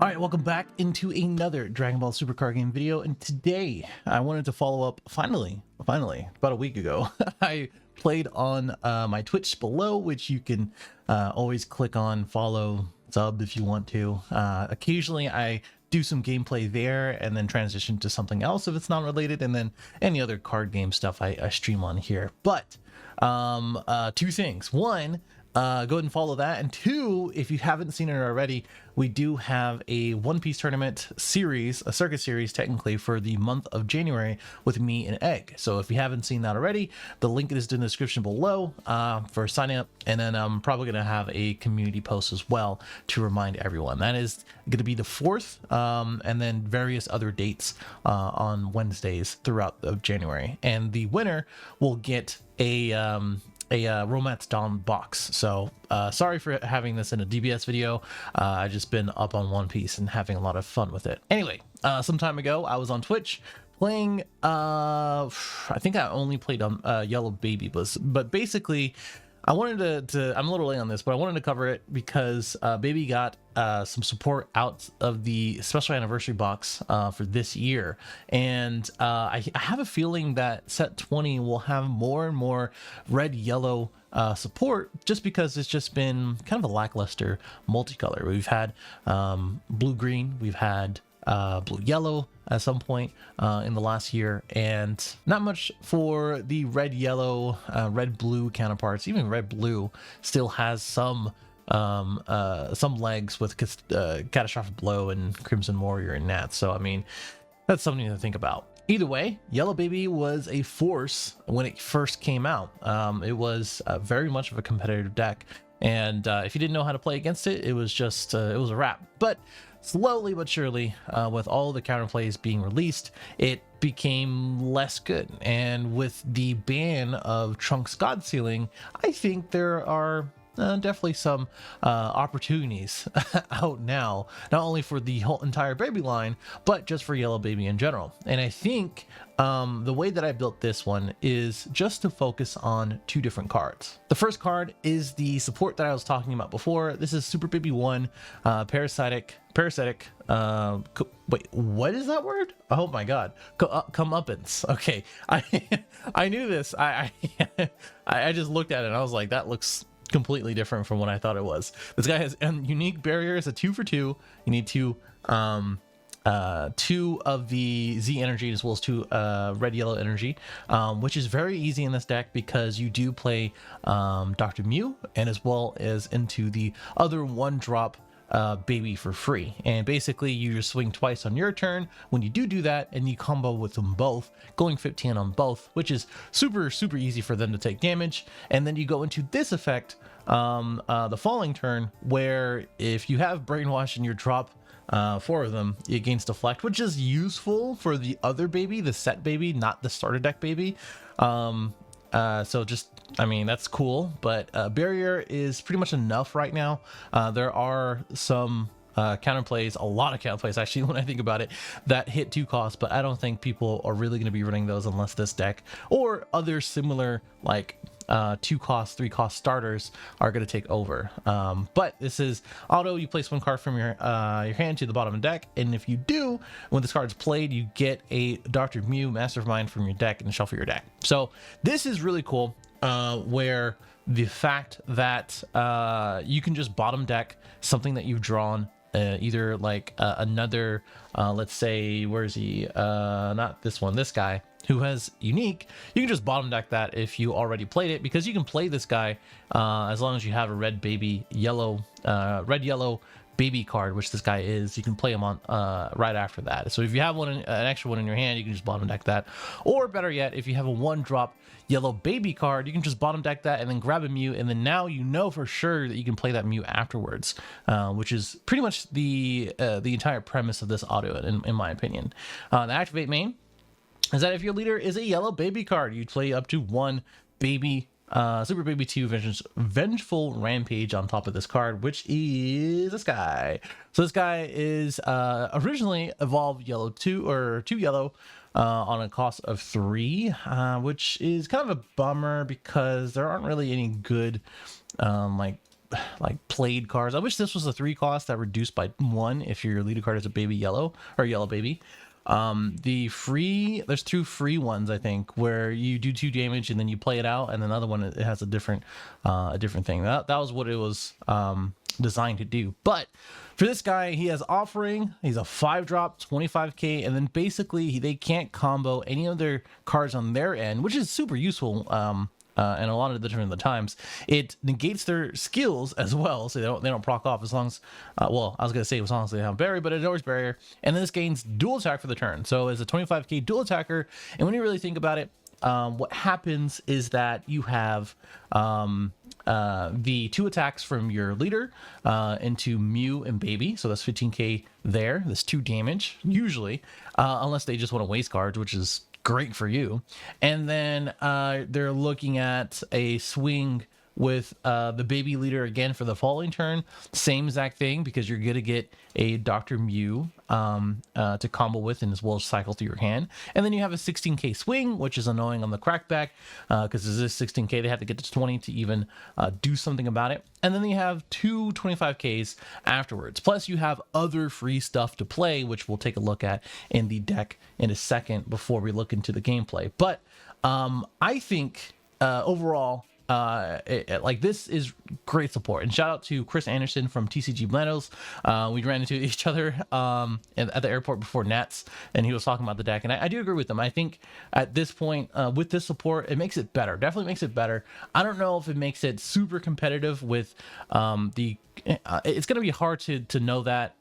All right, welcome back into another Dragon Ball Super card game video, and today I wanted to follow up, finally, about a week ago, I played on my Twitch below, which you can always click on, follow, sub if you want to. Occasionally I do some gameplay there and then transition to something else if it's not related, and then any other card game stuff I stream on here. But two things. One, go ahead and follow that, and two, if you haven't seen it already, we do have a One Piece tournament series, a circuit series technically, for the month of January with me and Egg. So if you haven't seen that already, the link is in the description below for signing up, and then I'm probably going to have a community post as well to remind everyone. That is going to be the 4th, and then various other dates on Wednesdays throughout of January, and the winner will get a Romance Dawn box. So sorry for having this in a DBS video. I just been up on One Piece and having a lot of fun with it. Anyway, some time ago I was on Twitch playing I think I only played on Yellow Baby, but basically I wanted to I'm a little late on this, but I wanted to cover it because Baby got some support out of the special anniversary box for this year, and I have a feeling that set 20 will have more and more red yellow support, just because it's just been kind of a lackluster multicolor. We've had blue green, we've had blue yellow at some point in the last year, and not much for the red yellow, red blue counterparts. Even red blue still has some legs with Catastrophic Blow and Crimson Warrior and Nats. So I mean, that's something to think about. Either way, Yellow Baby was a force when it first came out. It was very much of a competitive deck, and if you didn't know how to play against it, it was just it was a wrap. But slowly but surely, with all the counterplays being released, it became less good. And with the ban of Trunks God Sealing, I think there are definitely some opportunities out now, not only for the whole entire Baby line, but just for Yellow Baby in general. And I think the way that I built this one is just to focus on two different cards. The first card is the support that I was talking about before. This is Super Baby 1, Parasitic, wait, what is that word? Oh my god, comeuppance. Okay, I knew this. I just looked at it and I was like, that looks completely different from what I thought it was. This guy has a unique barrier. It's a 2 for 2. You need two of the Z energy as well as 2 red yellow energy, which is very easy in this deck because you do play Dr. Mew, and as well as into the other 1-drop Baby for free. And basically you just swing twice on your turn when you do that, and you combo with them both, going 15 on both, which is super easy for them to take damage. And then you go into this effect the following turn, where if you have Brainwash and you drop 4 of them, it gains Deflect, which is useful for the other Baby, the set Baby, not the starter deck Baby. So just, I mean, that's cool, but barrier is pretty much enough right now. There are some counterplays, a lot of counterplays actually, when I think about it, that hit 2 costs, but I don't think people are really going to be running those unless this deck or other similar like 2 cost, 3 cost starters are going to take over. But this is auto. You place 1 card from your hand to the bottom of the deck, and if you do, when this card is played, you get a Dr. Mew Mastermind from your deck and shuffle your deck. So this is really cool, where the fact that you can just bottom deck something that you've drawn, either like another, let's say, where is he? Not this one, this guy who has unique. You can just bottom deck that if you already played it, because you can play this guy as long as you have a red yellow baby card, which this guy is. You can play him on right after that. So if you have an extra one in your hand, you can just bottom deck that. Or better yet, if you have a 1-drop yellow baby card, you can just bottom deck that and then grab a Mew, and then now you know for sure that you can play that Mew afterwards, which is pretty much the entire premise of this auto, in my opinion. The activate main is that if your leader is a yellow baby card, you play up to 1 baby Super Baby 2 Vengeful Rampage on top of this card, which is this guy. So this guy is originally evolved yellow 2 or 2 yellow on a cost of 3, which is kind of a bummer because there aren't really any good like like played cards. I wish this was a 3 cost that reduced by 1 if your leader card is a baby yellow or yellow baby. There's 2 free ones, I think, where you do 2 damage and then you play it out, and another one it has a different thing. That was what it was designed to do. But for this guy, he has offering. He's a 5-drop, 25k, and then basically they can't combo any of their cards on their end, which is super useful. And a lot of the different times it negates their skills as well, so they don't proc off as long as well, I was gonna say as long as they have barrier, but it always barrier. And then this gains dual attack for the turn, so it's a 25k dual attacker. And when you really think about it, what happens is that you have the 2 attacks from your leader into Mew and Baby, so that's 15k there. That's 2 damage usually, unless they just want to waste cards, which is great for you. And then they're looking at a swing with the baby leader again for the following turn. Same exact thing, because you're gonna get a Dr. Mew to combo with, and as well as cycle through your hand. And then you have a 16k swing, which is annoying on the crackback, because this is 16k, they have to get to 20 to even do something about it. And then you have 2 25ks afterwards. Plus you have other free stuff to play, which we'll take a look at in the deck in a second before we look into the gameplay. But I think overall, like, this is great support. And shout out to Chris Anderson from TCG Blendos. We ran into each other at the airport before Nats, and he was talking about the deck, and I do agree with him. I think at this point, with this support, it makes it better. Definitely makes it better. I don't know if it makes it super competitive with it's going to be hard to know that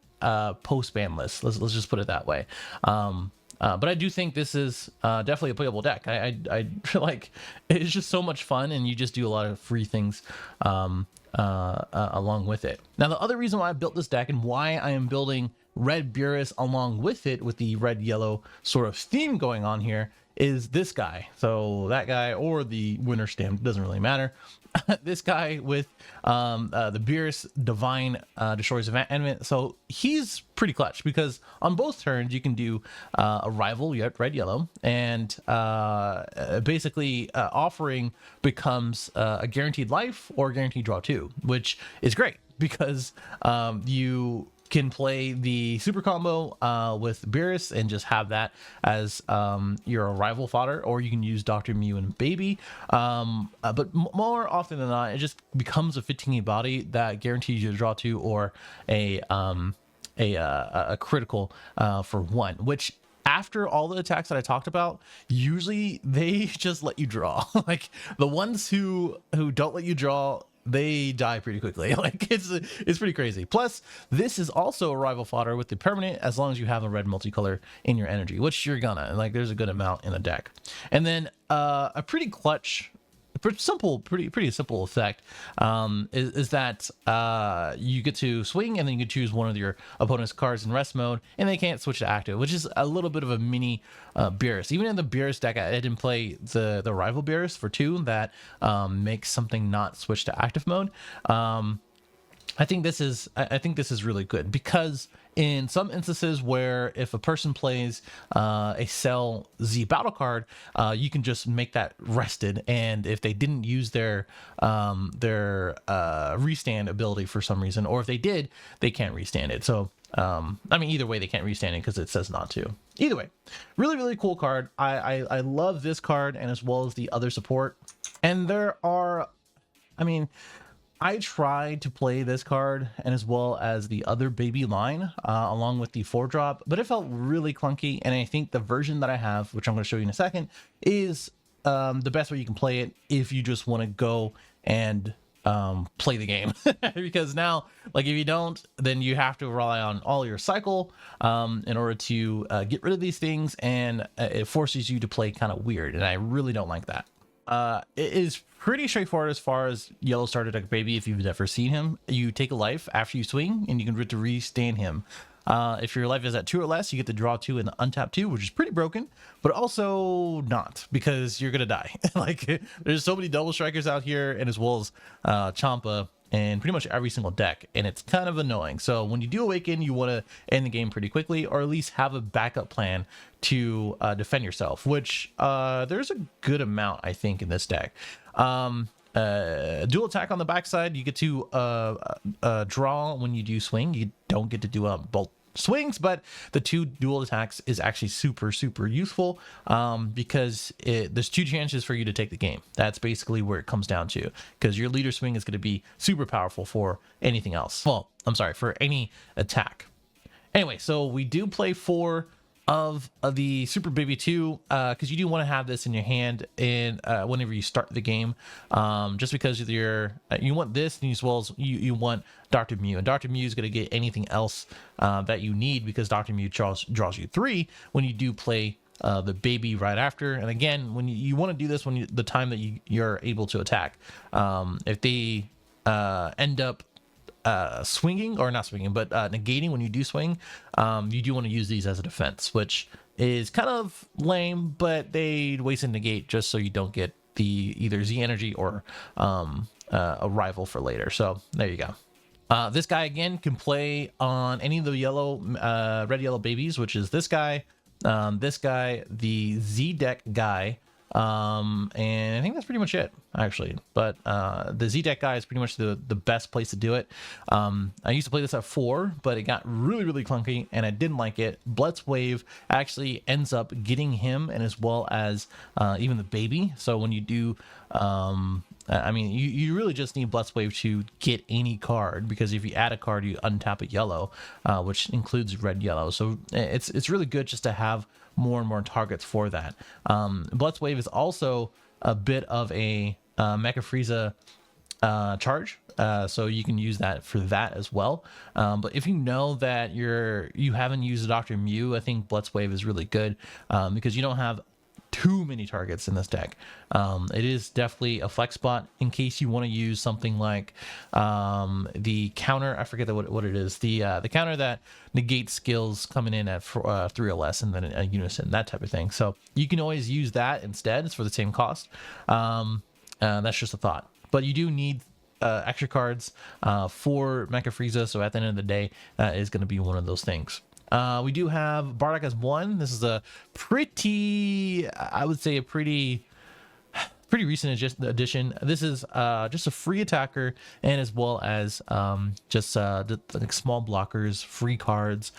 post ban list. Let's just put it that way. But I do think this is definitely a playable deck. I feel like it's just so much fun, and you just do a lot of free things along with it. Now, the other reason why I built this deck and why I am building Red Beerus along with it, with the red-yellow sort of theme going on here, is this guy. So that guy, or the winter stamp, doesn't really matter. This guy with the Beerus Divine destroys enemy. So he's pretty clutch, because on both turns you can do a rival red yellow, and basically offering becomes a guaranteed life or guaranteed draw 2, which is great, because you can play the super combo with Beerus and just have that as your rival fodder, or you can use Dr. Mew and Baby. But more often than not, it just becomes a 15 body that guarantees you to draw 2 or a critical for 1, which, after all the attacks that I talked about, usually they just let you draw. Like, the ones who don't let you draw, they die pretty quickly. Like, it's pretty crazy. Plus, this is also a rival fodder with the permanent, as long as you have a red multicolor in your energy, which you're gonna, like, there's a good amount in the deck. And then a pretty clutch, pretty simple effect is that you get to swing, and then you can choose one of your opponent's cards in rest mode, and they can't switch to active, which is a little bit of a mini Beerus. Even in the Beerus deck, I didn't play the rival Beerus for 2 that makes something not switch to active mode. I think this is really good, because in some instances where if a person plays a Cell Z battle card, you can just make that rested, and if they didn't use their restand ability for some reason, or if they did, they can't restand it. So I mean, either way, they can't restand it because it says not to. Either way, really cool card. I love this card, and as well as the other support. And there are, I mean, I tried to play this card, and as well as the other baby line, along with the 4-drop, but it felt really clunky. And I think the version that I have, which I'm going to show you in a second, is the best way you can play it if you just want to go and play the game. Because now, like, if you don't, then you have to rely on all your cycle in order to get rid of these things, and it forces you to play kind of weird, and I really don't like that. It is pretty straightforward as far as Yellow Starter Deck Baby. If you've never seen him, you take a life after you swing, and you can get to restand him. If your life is at 2 or less, you get to draw 2 and untap 2, which is pretty broken, but also not, because you're gonna die. Like, there's so many double strikers out here, and as well as Champa in pretty much every single deck, and it's kind of annoying. So when you do awaken, you want to end the game pretty quickly, or at least have a backup plan to defend yourself, which there's a good amount, I think, in this deck. dual attack on the backside. You get to draw when you do swing. You don't get to do both swings, but the 2 dual attacks is actually super useful, because there's 2 chances for you to take the game. That's basically where it comes down to, because your leader swing is going to be super powerful for anything else. Well, I'm sorry, for any attack. Anyway, so we do play 4 of the Super Baby 2, because you do want to have this in your hand and whenever you start the game, just because you want this, as well as you want Dr. Mew, and Dr. Mew is going to get anything else that you need, because Dr. Mew draws you 3 when you do play the baby right after. And again, when you want to do this when the time that you're able to attack, if they end up swinging, or not swinging, but negating when you do swing, you do want to use these as a defense, which is kind of lame, but they waste a negate just so you don't get the either Z energy or a rival for later. So there you go. This guy again can play on any of the red yellow babies, which is this guy, the Z deck guy, and I think that's pretty much it, actually. But the Z deck guy is pretty much the best place to do it. I used to play this at 4, but it got really clunky and I didn't like it. Blitz Wave actually ends up getting him, and as well as even the baby. So when you do I mean, you really just need Blitz Wave to get any card, because if you add a card, you untap a yellow, which includes red yellow. So it's really good just to have more and more targets for that. Blitz Wave is also a bit of a Mecha Frieza charge, so you can use that for that as well. But if you know that you haven't used Dr. Mew, I think Blitz Wave is really good, because you don't have too many targets in this deck. It is definitely a flex spot in case you want to use something like the counter. I forget what it is. The counter that negates skills coming in at 3 or less, and then a unison, that type of thing. So you can always use that instead. It's for the same cost. That's just a thought. But you do need extra cards for Mecha Frieza. So at the end of the day, that is going to be one of those things. We do have Bardock as 1. This is a I would say a pretty recent addition. This is just a free attacker, and as well as just like small blockers, free cards,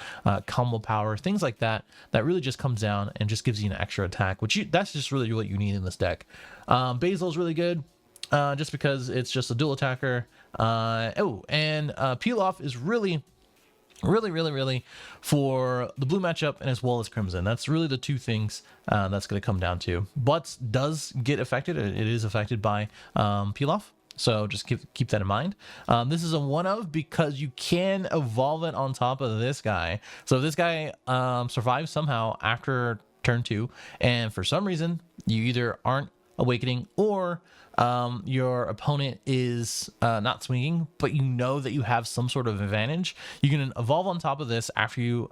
combo power, things like that. That really just comes down and just gives you an extra attack, that's just really what you need in this deck. Basil is really good, just because it's just a dual attacker. And Peel Off is really for the blue matchup, and as well as Crimson. That's really the 2 things that's going to come down to. Butts does get affected. It is affected by Peel Off, so just keep that in mind. This is a 1-of because you can evolve it on top of this guy. So if this guy survives somehow after turn 2, and for some reason you either aren't awakening, or your opponent is not swinging, but you know that you have some sort of advantage, you can evolve on top of this after you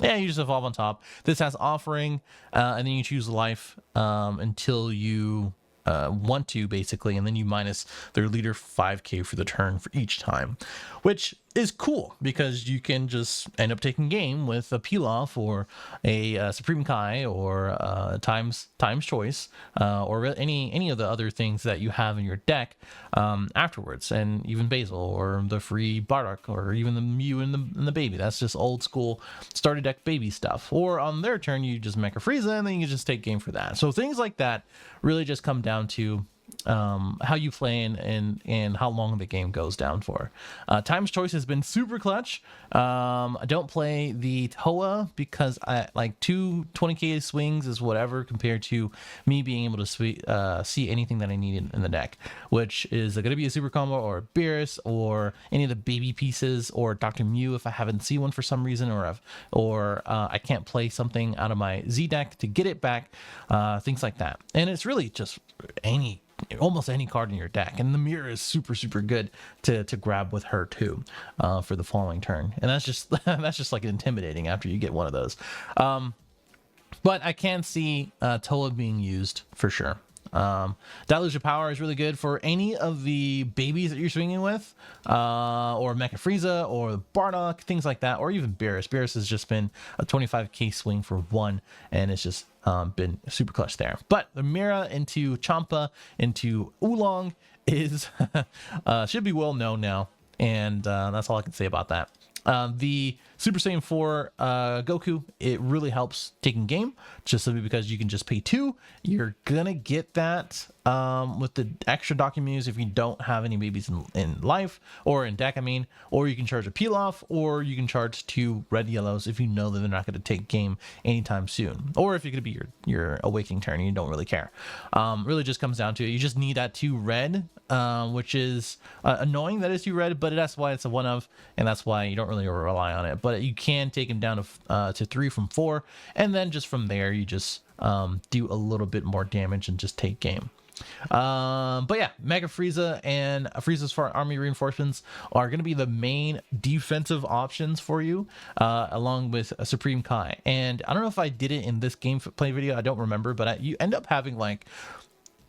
you just evolve on top. This has offering, and then you choose life until you want to, basically, and then you minus their leader 5k for the turn for each time, which is cool because you can just end up taking game with a Peel Off or a Supreme Kai or times choice, or any of the other things that you have in your deck afterwards, and even Basil or the free Bardock or even the Mew and the baby. That's just old school starter deck baby stuff. Or on their turn you just Mecha Frieza, and then you just take game for that. So things like that really just come down to how you play and how long the game goes down for. Times choice has been super clutch. I don't play the Toa because I like 20k swings is whatever compared to me being able to see anything that I need in the deck, which is going to be a super combo or Beerus or any of the baby pieces or Dr. Mew if I haven't seen one for some reason, or I can't play something out of my Z deck to get it back, things like that. And it's really just almost any card in your deck, and the mirror is super good to grab with her too, for the following turn, and that's just like intimidating after you get one of those. But I can see Toa being used for sure. Deluge of Power is really good for any of the babies that you're swinging with, or Mecha Frieza or Bardock, things like that, or even Beerus. Beerus has just been a 25k swing for 1, and it's just been super clutch there. But the Mira into Champa into Oolong is should be well known now, and that's all I can say about that. The Super Saiyan 4 Goku, it really helps taking game, just simply because you can just pay 2. You're gonna get that with the extra documents if you don't have any babies in life, or in deck, I mean, or you can charge a peel off, or you can charge 2 red yellows if you know that they're not going to take game anytime soon, or if you're going to be your awakening turn and you don't really care. Really just comes down to it. You just need that 2 red, which is annoying that it's 2 red, but that's why it's a 1 of, and that's why you don't really rely on it. But you can take him down to 3 from 4, and then just from there you just do a little bit more damage and just take game. But yeah, Mega Frieza and Frieza's army reinforcements are going to be the main defensive options for you, along with a Supreme Kai. And I don't know if I did it in this gameplay video, I don't remember, but you end up having like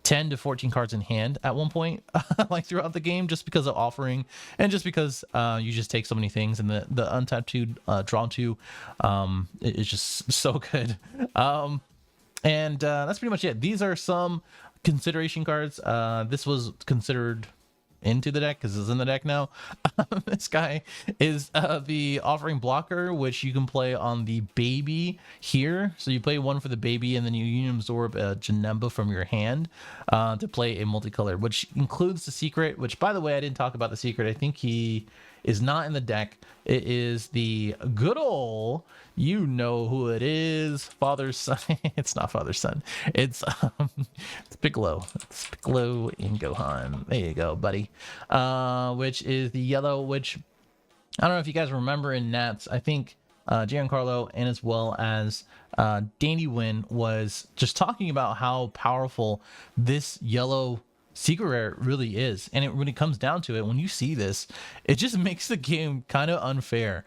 10 to 14 cards in hand at one point, like throughout the game, just because of offering, and just because you just take so many things, and the untapped 2 drawn 2 is just so good. And that's pretty much it. These are some consideration cards. This was considered into the deck because it's in the deck now. This guy is the offering blocker, which you can play on the baby here. So you play 1 for the baby, and then you union absorb a Janemba from your hand to play a multicolor, which includes the secret, which, by the way, I didn't talk about the secret. I think he is not in the deck. It is the good old, you know who it is, father's son. It's not father's son, it's Piccolo. It's Piccolo in Gohan. There you go, buddy. Which is the yellow, which I don't know if you guys remember in Nats, I think Giancarlo, and as well as Danny Wynn, was just talking about how powerful this yellow secret rare really is. And when it comes down to it, when you see this, it just makes the game kind of unfair,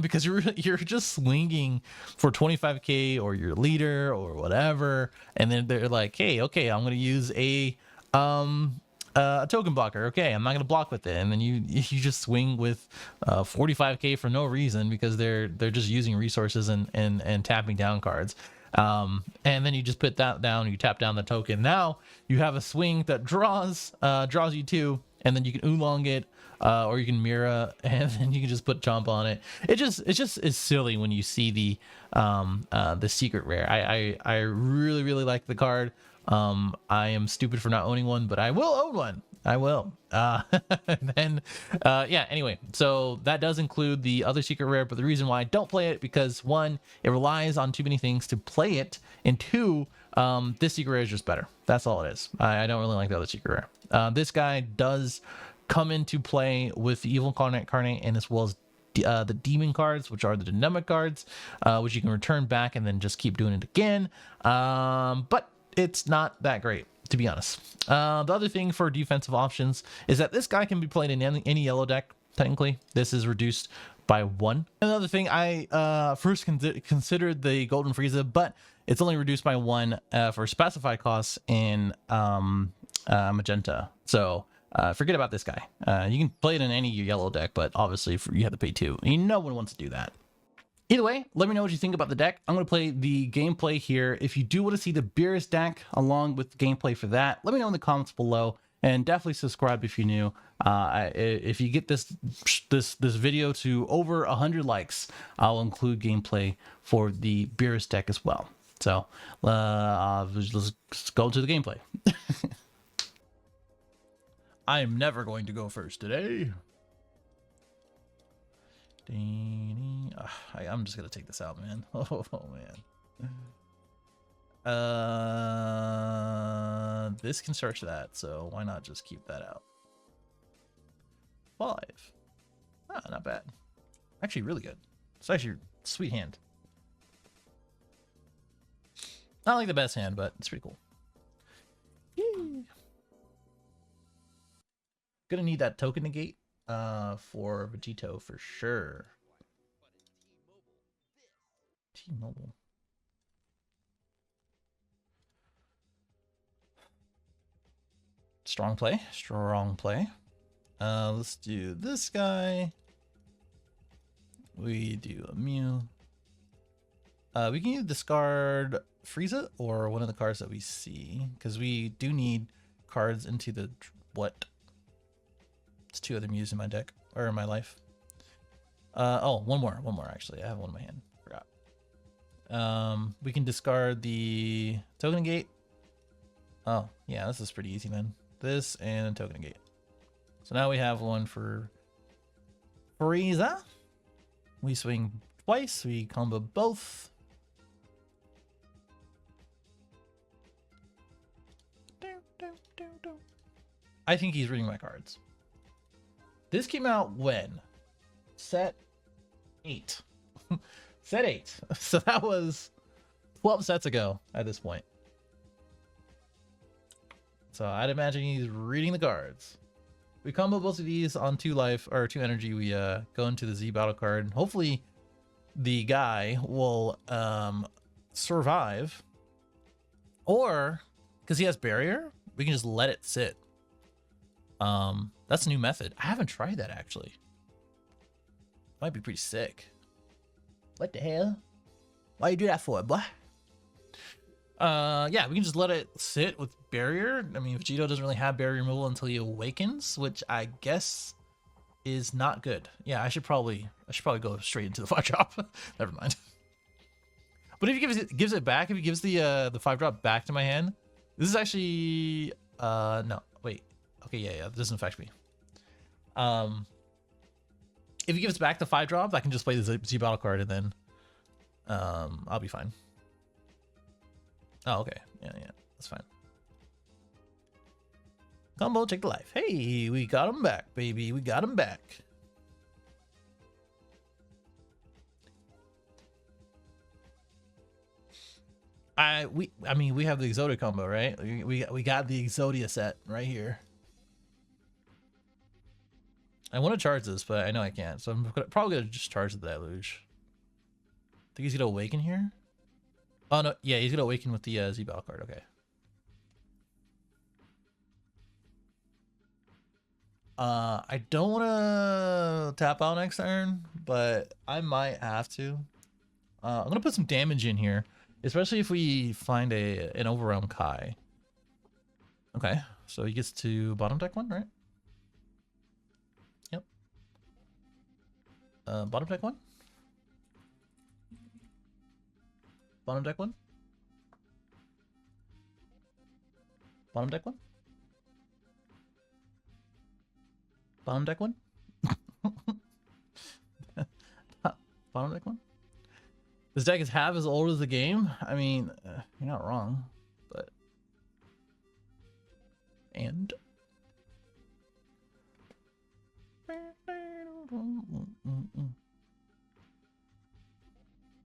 because you're just swinging for 25k or your leader or whatever, and then they're like, hey, okay, I'm gonna use a token blocker. Okay, I'm not gonna block with it, and then you just swing with 45k for no reason, because they're just using resources and tapping down cards. And then you just put that down, you tap down the token. Now you have a swing that draws you 2, and then you can oolong it, or you can Mira, and then you can just put Chomp on it. It just is silly when you see the secret rare. I really like the card. I am stupid for not owning one, but I will own one. I will. Then yeah, anyway, so that does include the other secret rare, but the reason why I don't play it, because 1, it relies on too many things to play it, and 2, this secret rare is just better. That's all it is. I don't really like the other secret rare. This guy does come into play with the Evil Incarnate, and as well as the demon cards, which are the dynamic cards, which you can return back and then just keep doing it again. But it's not that great, to be honest. The other thing for defensive options is that this guy can be played in any yellow deck. Technically, this is reduced by 1. Another thing, I first considered the Golden Frieza, but it's only reduced by 1 for specified costs in Magenta. So forget about this guy. You can play it in any yellow deck, but obviously you have to pay 2. And no one wants to do that. Either way, let me know what you think about the deck. I'm going to play the gameplay here. If you do want to see the Beerus deck along with gameplay for that, let me know in the comments below, and definitely subscribe if you're new. If you get this video to over 100 likes, I'll include gameplay for the Beerus deck as well. So let's go to the gameplay. I am never going to go first today. I'm just gonna take this out, man. Oh man. This can search that, so why not just keep that out? 5. Not bad. Actually, really good. It's actually a sweet hand. Not like the best hand, but it's pretty cool. Yay. Gonna need that token negate for Vegito for sure. T-Mobile. Strong play. Let's do this guy. We do a Mew. We can either discard Frieza or one of the cards that we see, because we do need cards into the what? It's 2 other Mews in my deck or in my life. Oh, one more actually. I have one in my hand. Forgot. We can discard the token gate. Oh yeah, this is pretty easy, man. This and token gate. So now we have one for Frieza. We swing twice. We combo both. I think he's reading my cards. This came out when? Set 8. Set 8. So that was 12 sets ago at this point. So I'd imagine he's reading the cards. We combo both of these on 2 life or 2 energy. We go into the Z battle card. Hopefully the guy will survive. Or because he has barrier, we can just let it sit. That's a new method. I haven't tried that actually. Might be pretty sick. What the hell? Why you do that for, boy? Yeah, we can just let it sit with barrier. I mean, Vegito doesn't really have barrier removal until he awakens, which I guess is not good. Yeah, I should probably go straight into the 5-drop. Never mind. But if he gives it back, if he gives the 5-drop back to my hand, this is actually no, wait. Okay, yeah, that doesn't affect me. If he gives back the 5-drop, I can just play the Z battle card and then I'll be fine. Oh, okay. Yeah, that's fine. Combo, take the life. Hey, we got him back, baby. We got him back. I mean, we have the Exodia combo, right? We got the Exodia set right here. I want to charge this, but I know I can't, so I'm probably gonna just charge the deluge. Think he's gonna awaken here? Oh no, yeah, he's gonna awaken with the Z battle card. Okay. I don't want to tap out next turn, but I might have to. I'm gonna put some damage in here, especially if we find an Overwhelm Kai. Okay, so he gets to bottom deck 1, right? Yep. Bottom deck 1. Bottom deck 1. Bottom deck 1. Bottom deck 1. Bottom deck 1. This deck is half as old as the game. I mean, you're not wrong, but and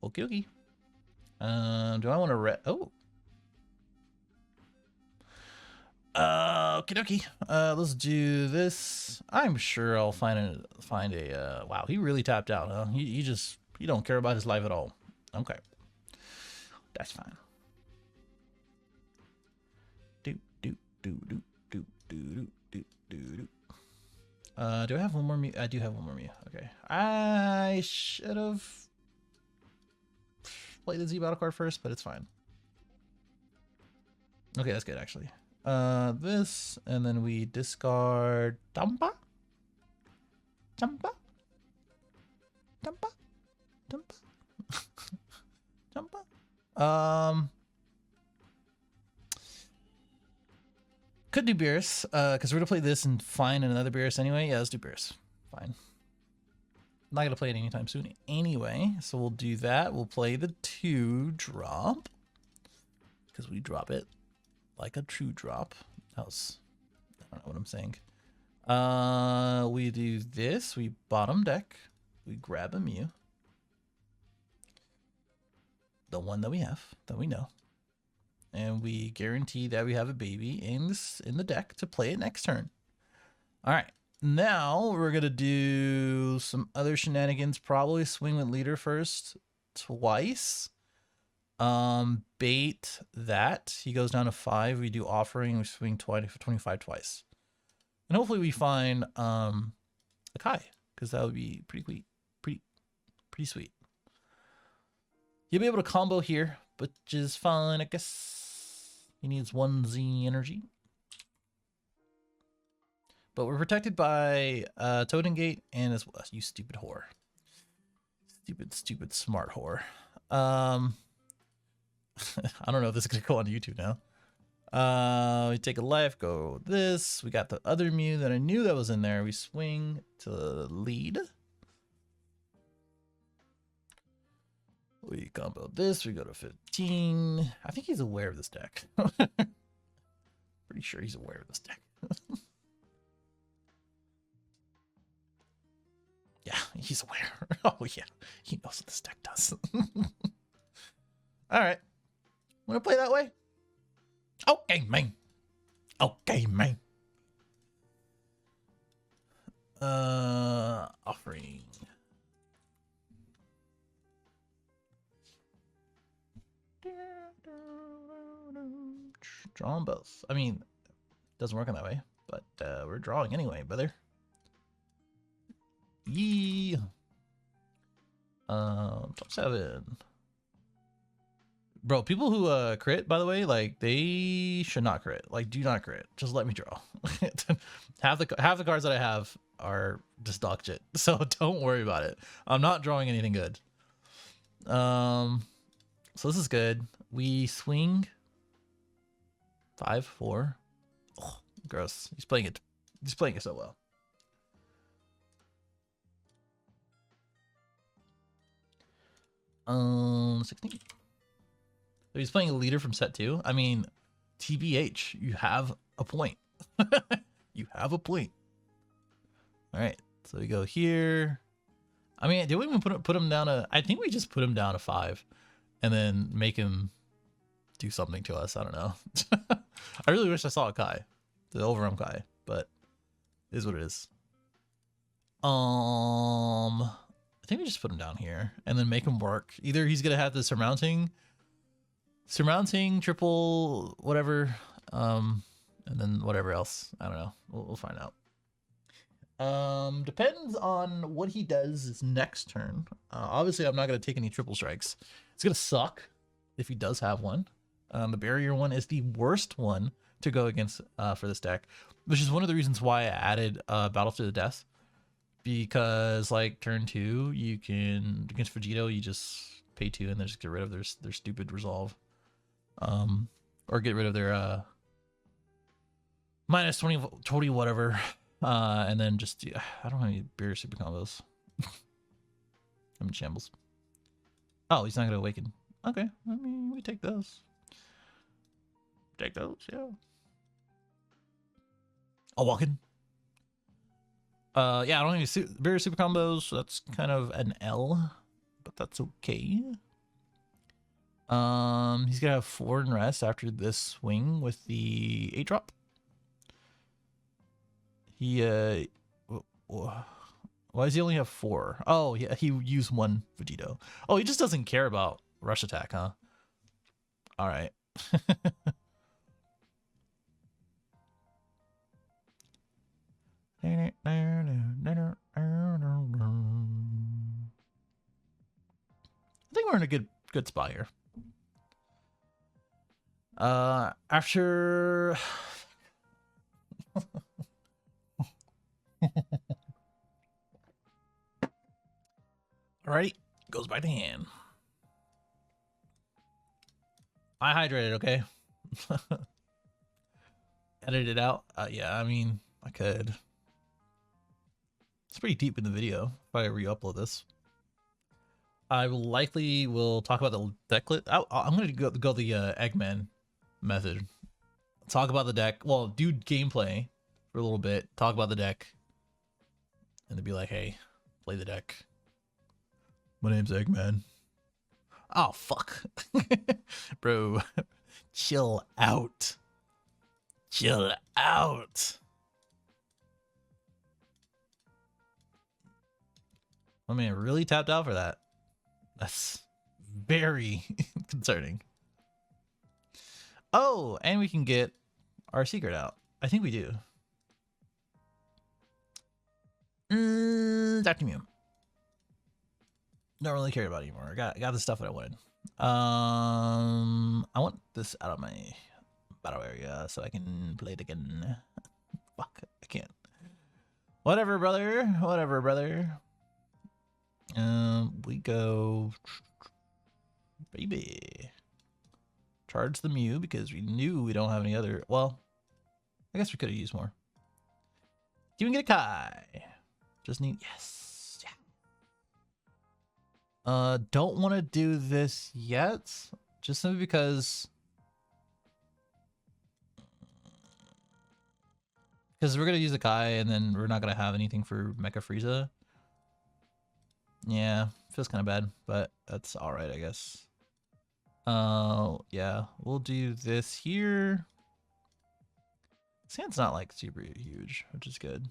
okie dokie. Do I want to okie dokie. Let's do this. I'm sure I'll find a wow, he really tapped out, huh? He don't care about his life at all. Okay. That's fine. Do. Do I have one more Mew? I do have one more Mew. Okay. I should have played the Z battle card first, but it's fine. Okay, that's good actually. This, and then we discard Tampa. Could do Beerus, because we're gonna play this and find another Beerus anyway. Yeah, let's do Beerus. Fine. I'm not gonna play it anytime soon anyway, so we'll do that. We'll play the 2-drop because we drop it like a true drop. That was, I don't know what I'm saying. We do this. We bottom deck. We grab a Mew, the one that we have, that we know, and we guarantee that we have a baby in the deck to play it next turn. All right, now we're gonna do some other shenanigans. Probably swing with leader first twice. Bait that he goes down to 5. We do offering. We swing 20 for 25 twice, and hopefully we find a Kai, because that would be pretty sweet. You'll be able to combo here which is fine, I guess. He needs 1 Z energy. But we're protected by Totem Gate and as well. You stupid whore. Stupid smart whore. I don't know if this is gonna go on YouTube now. We take a life, go this. We got the other Mew that I knew that was in there. We swing to lead. We combo this. We go to 15. I think he's aware of this deck. Pretty sure he's aware of this deck. Yeah, he's aware. Oh yeah, he knows what this deck does. All right, wanna play that way? Okay, man. Okay, man. Offering. Draw them both. I mean, it doesn't work in that way, but we're drawing anyway, brother. Yee. Top 7. Bro, people who crit, by the way, like they should not crit. Like, do not crit. Just let me draw. half the cards that I have are just dog shit, so don't worry about it. I'm not drawing anything good. So this is good. We swing 5, 4. Oh, gross. He's playing it. He's playing it so well. Um, 16. So he's playing a leader from set 2. I mean, TBH, you have a point. You have a point. All right, so we go here. I mean, did we even put him down to? I think we just put him down to 5, and then make him do something to us. I don't know. I really wish I saw a Kai, the overrun Kai, but it is what it is. I think we just put him down here and then make him work. Either he's gonna have the surmounting triple whatever, and then whatever else. I don't know. We'll find out. Depends on what he does his next turn. Obviously, I'm not gonna take any triple strikes. It's gonna suck if he does have one. The barrier one is the worst one to go against for this deck, which is one of the reasons why I added Battle to the Death. Because like turn 2, you can against Vegito, you just pay 2 and then just get rid of their stupid resolve, or get rid of their minus 20 whatever, and then just I don't have any barrier super combos. I'm in shambles. Oh, he's not gonna awaken. Okay, I mean we take those. Take those, yeah. I'll walk in. Yeah, I don't have any barrier super combos, so that's kind of an L, but that's okay. He's gonna have 4 in rest after this swing with the 8 drop. He why does he only have 4? Oh yeah, he used 1 Vegito. Oh, he just doesn't care about rush attack, huh? All right. I think we're in a good spot here. After alrighty, goes back to hand. I hydrated, okay? Edit it out. Yeah, I mean, I could. It's pretty deep in the video if I re-upload this. I likely will talk about the deck list. I'm going to go the Eggman method. Talk about the deck. Well, do gameplay for a little bit. Talk about the deck. And then be like, hey, play the deck. My name's Eggman. Oh, fuck. Bro, chill out. Chill out. I mean, really tapped out for that. That's very concerning. Oh, and we can get our secret out. I think we do. Dr. Mew. Don't really care about it anymore. I got the stuff that I wanted. I want this out of my battle area so I can play it again. Fuck, I can't. Whatever, brother. Whatever, brother. We go, baby. Charge the Mew because we knew we don't have any other. Well, I guess we could have used more. Can we get a Kai? Just need, yes. Yeah. Don't want to do this yet, just simply because we're gonna use the Kai and then we're not gonna have anything for Mecha Frieza. Yeah, feels kind of bad, but that's all right, I guess. Yeah, we'll do this here. Sand's not like super huge, which is good.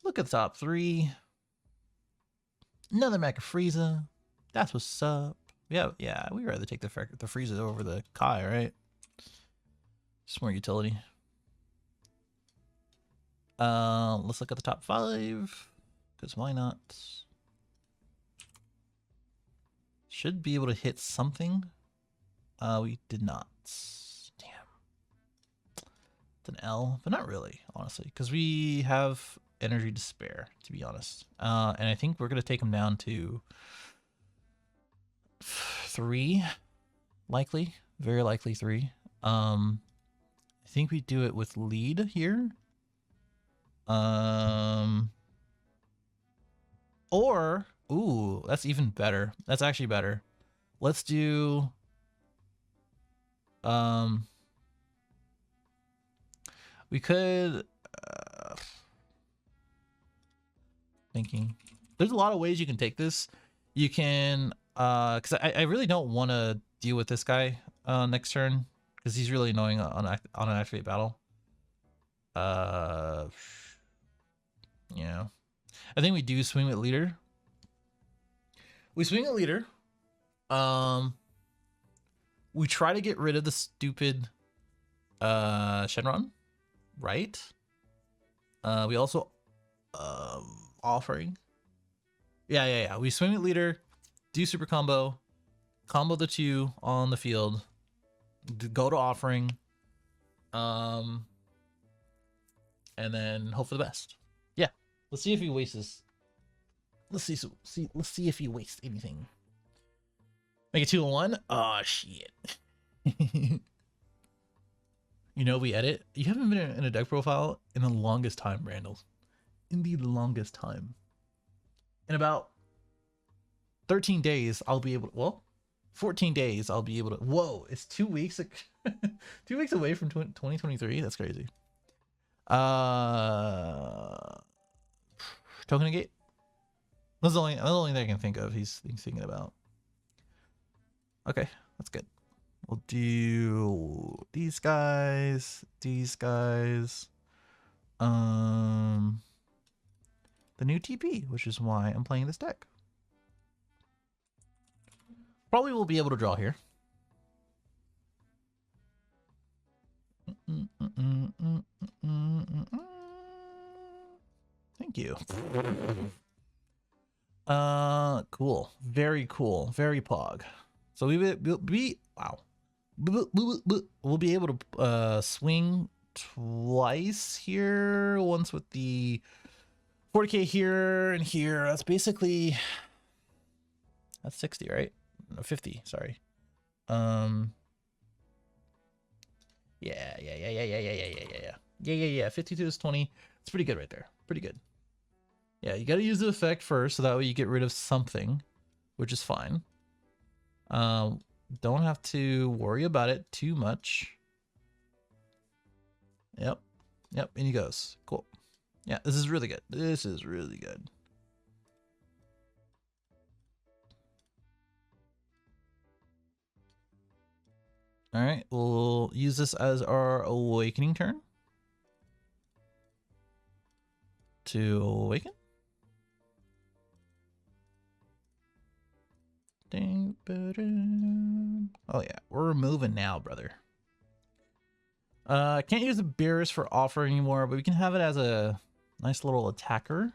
Look at the top 3. Another Mecha Frieza. That's what's up. Yeah, we'd rather take the Frieza over the Kai, right? Just more utility. Let's look at the top 5. Because why not? Should be able to hit something. We did not. Damn. It's an L, but not really, honestly. Because we have energy to spare, to be honest. And I think we're going to take him down to 3. Likely. Very likely 3. I think we do it with lead here. Or, ooh, that's even better. That's actually better. Let's do, we could, thinking. There's a lot of ways you can take this. You can, because I really don't want to deal with this guy next turn, because he's really annoying on an activate battle. Yeah. I think we do swing with leader. We swing at leader. We try to get rid of the stupid Shenron, right? We also offering. Yeah. We swing at leader, do super combo the 2 on the field, go to offering, and then hope for the best. Yeah, let's see if he wastes this. Let's see if he wastes anything. Make it 2-1. Oh shit. You know we edit. You haven't been in a deck profile in the longest time, Randall. In the longest time. In about 13 days, I'll be able to, well, 14 days, I'll be able to, whoa, it's 2 weeks, 2 weeks away from 2023. That's crazy. Token negate. That's the only thing I can think of he's thinking about. Okay, that's good. We'll do these guys. The new TP, which is why I'm playing this deck. Probably will be able to draw here. Thank you. Cool. Very cool. Very pog. So we'll be wow. We'll be able to swing twice here. Once with the 40k here and here. That's basically, that's 60, right? No, 50. Sorry. Yeah. 52 is 20. It's pretty good right there. Pretty good. Yeah, you got to use the effect first, so that way you get rid of something, which is fine. Don't have to worry about it too much. Yep, and he goes. Cool. Yeah, this is really good. This is really good. All right, we'll use this as our awakening turn. To awaken. Oh yeah, we're moving now, brother. I can't use the Beerus for offer anymore, but we can have it as a nice little attacker.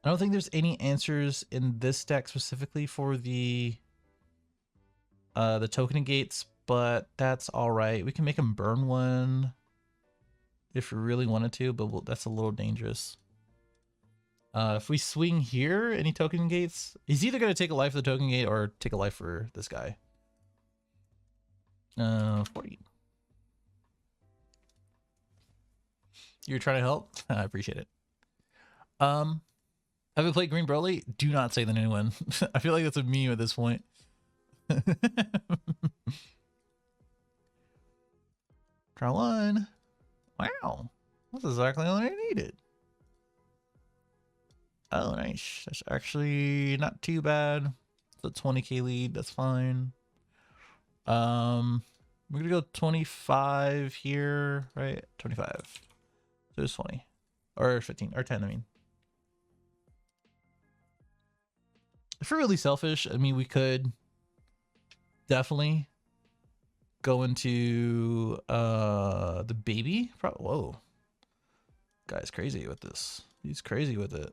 I don't think there's any answers in this deck specifically for the token negates, but that's all right. We can make him burn one if we really wanted to, but that's a little dangerous. If we swing here, any token gates, he's either going to take a life for the token gate or take a life for this guy. 40. You're trying to help? I appreciate it. Have we played Green Broly? Do not say the new one. I feel like that's a meme at this point. Try one. Wow. That's exactly all I needed. Oh, nice. That's actually not too bad. It's a 20k lead. That's fine. We're gonna go 25 here, right? 25. So it's 20. Or 15. Or 10, I mean. If we're really selfish, I mean, we could definitely go into the baby. Whoa. Guy's crazy with this. He's crazy with it.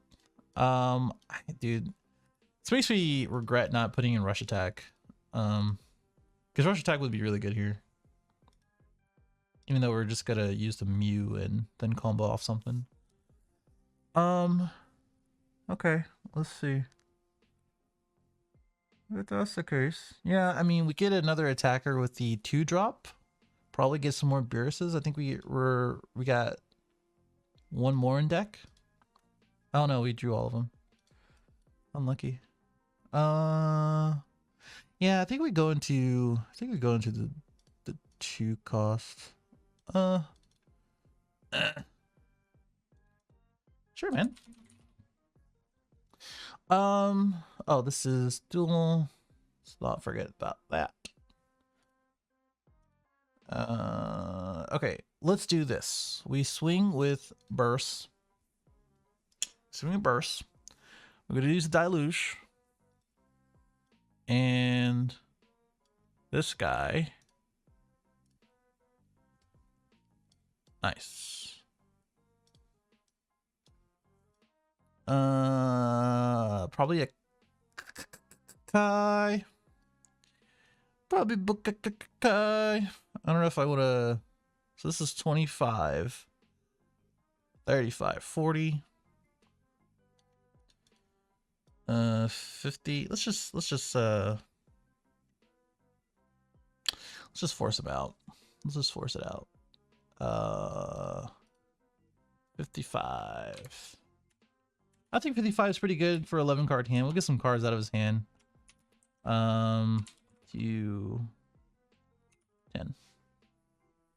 Dude, this makes me regret not putting in rush attack. Because rush attack would be really good here. Even though we're just gonna use the Mew and then combo off something. Okay, let's see. If that's the case. Yeah, I mean, we get another attacker with the 2-drop. Probably get some more Beeruses. I think we got one more in deck. Oh no, we drew all of them. Unlucky. Yeah, I think we go into the 2 cost. Sure, man. Oh, this is dual. Let's not forget about that. Okay, let's do this. We swing with burst. Swing with burst. We're gonna use the deluge. And this guy. Nice. Probably a Kai. Probably book Kai. I don't know if I would have. So this is 25, 35, 40, 50. Let's just force him out. Let's just force it out. 55. I think 55 is pretty good for 11 card hand. We'll get some cards out of his hand. 10.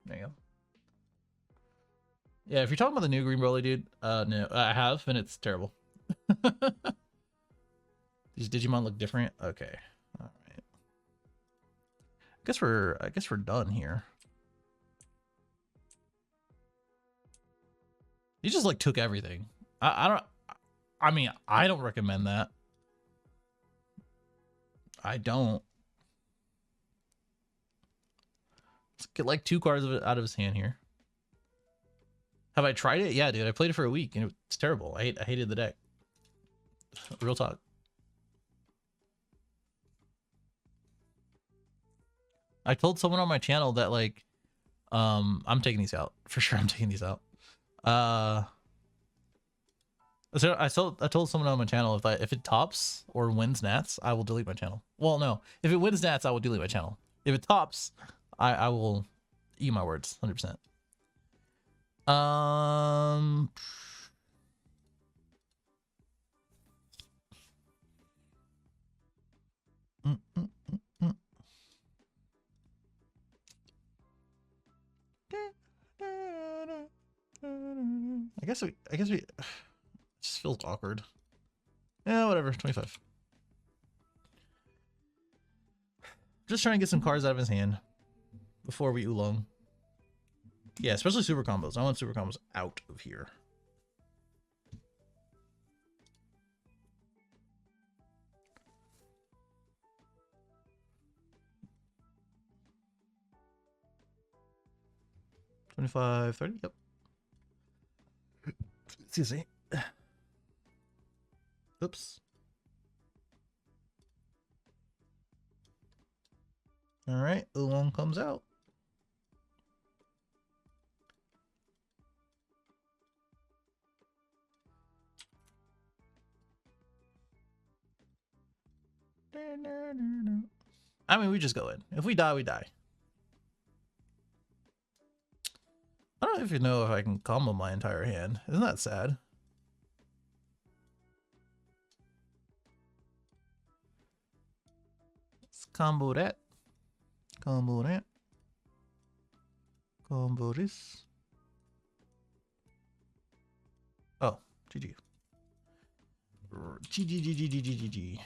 There you go. Yeah, if you're talking about the new Green Broly, dude, no, I have, and it's terrible. These Digimon look different. Okay, all right. I guess we're done here. He just like took everything. I mean, I don't recommend that. I don't. Let's get like 2 cards out of his hand here. Have I tried it? Yeah, dude. I played it for a week and it's terrible. I hated the deck. Real talk. I told someone on my channel that like, I'm taking these out for sure. I'm taking these out. So I told someone on my channel if it tops or wins Nats, I will delete my channel. Well, no, if it wins Nats, I will delete my channel. If it tops, I will eat my words 100%. I guess we it just feels awkward. Yeah, whatever. 25. Just trying to get some cards out of his hand before we oolong. Yeah, especially super combos. I want super combos out of here. $25, $30. Yep. Excuse me. Whoops. All right, Oolong comes out. I mean, we just go in. If we die, we die. I don't even know if I can combo my entire hand. Isn't that sad? Let's combo that. Combo that. Combo this. Oh, GG. GG.